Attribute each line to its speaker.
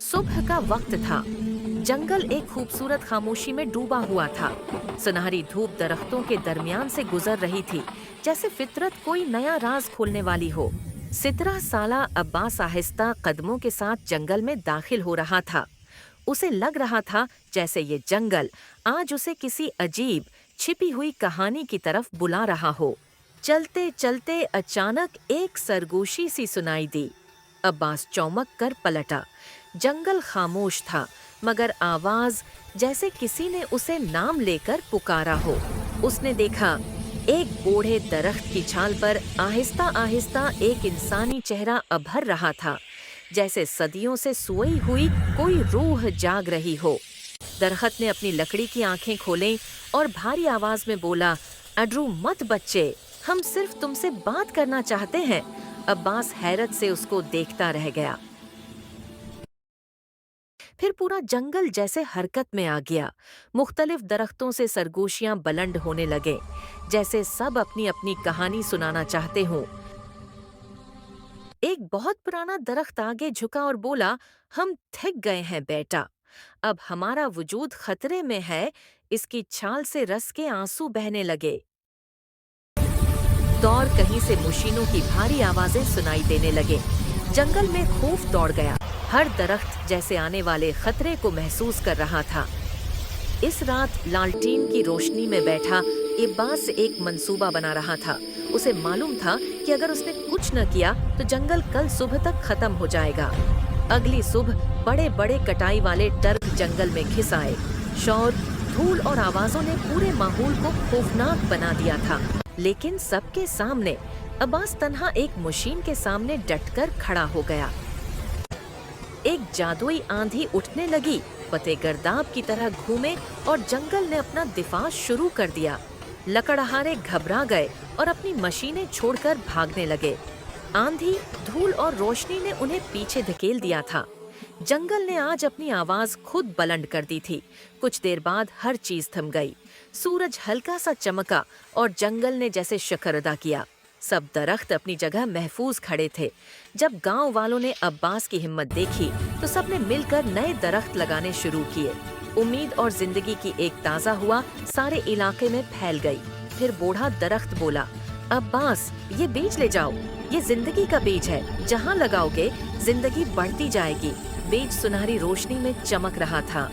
Speaker 1: सुबह का वक्त था। जंगल एक खूबसूरत खामोशी में डूबा हुआ था। सुनहरी धूप दरख्तों के दरमियान से गुजर रही थी, जैसे फितरत कोई नया राज खोलने वाली हो। 17 साला अब्बास आहिस्ता कदमों के साथ जंगल में दाखिल हो रहा था। उसे लग रहा था जैसे ये जंगल आज उसे किसी अजीब छिपी हुई कहानी की तरफ बुला रहा हो। चलते चलते अचानक एक सरगोशी सी सुनाई दी। अब्बास चौंक कर पलटा। जंगल खामोश था, मगर आवाज जैसे किसी ने उसे नाम लेकर पुकारा हो। उसने देखा, एक बूढ़े दरख्त की छाल पर आहिस्ता आहिस्ता एक इंसानी चेहरा अभर रहा था, जैसे सदियों से सोई हुई कोई रूह जाग रही हो। दरख्त ने अपनी लकड़ी की आंखें खोलें और भारी आवाज में बोला, अड्रू मत बच्चे, हम सिर्फ तुमसे बात करना चाहते हैं। अब्बास हैरत से उसको देखता रह गया। फिर पूरा जंगल जैसे हरकत में आ गया। मुख्तलिफ दरख्तों से सरगोशियां बुलंद होने लगे, जैसे सब अपनी अपनी कहानी सुनाना चाहते हों। एक बहुत पुराना दरख्त आगे झुका और बोला, हम थक गए हैं बेटा, अब हमारा वजूद खतरे में है। इसकी छाल से रस के आंसू बहने लगे। दौड़ कहीं से मशीनों की भारी आवाजें सुनाई देने लगे। जंगल में खौफ दौड़ गया। हर दरख्त जैसे आने वाले खतरे को महसूस कर रहा था। इस रात लालटीन की रोशनी में बैठा अब्बास एक मंसूबा बना रहा था। उसे मालूम था कि अगर उसने कुछ न किया तो जंगल कल सुबह तक खत्म हो जाएगा। अगली सुबह बड़े बड़े कटाई वाले टर्क जंगल में घिस आए। शोर, धूल और आवाजों ने पूरे माहौल को खौफनाक बना दिया था। लेकिन सबके सामने अब्बास तन्हा एक मशीन के सामने डटकर खड़ा हो गया। एक जादुई आंधी उठने लगी, पते गर्दाब की तरह घूमे और जंगल ने अपना दिफा शुरू कर दिया। लकड़हारे घबरा गए और अपनी मशीनें छोड़कर भागने लगे। आंधी, धूल और रोशनी ने उन्हें पीछे धकेल दिया था। जंगल ने आज अपनी आवाज खुद बुलंद कर दी थी। कुछ देर बाद हर चीज थम गई। सूरज हल्का सा चमका और जंगल ने जैसे शुक्र अदा किया। सब दरख्त अपनी जगह महफूज खड़े थे। जब गांव वालों ने अब्बास की हिम्मत देखी तो सबने मिलकर नए दरख्त लगाने शुरू किए। उम्मीद और जिंदगी की एक ताज़ा हुआ सारे इलाके में फैल गई। फिर बूढ़ा दरख्त बोला, अब्बास, ये बीज ले जाओ। ये जिंदगी का बीज है, जहाँ लगाओगे जिंदगी बढ़ती जाएगी। बीज सुनहरी रोशनी में चमक रहा था।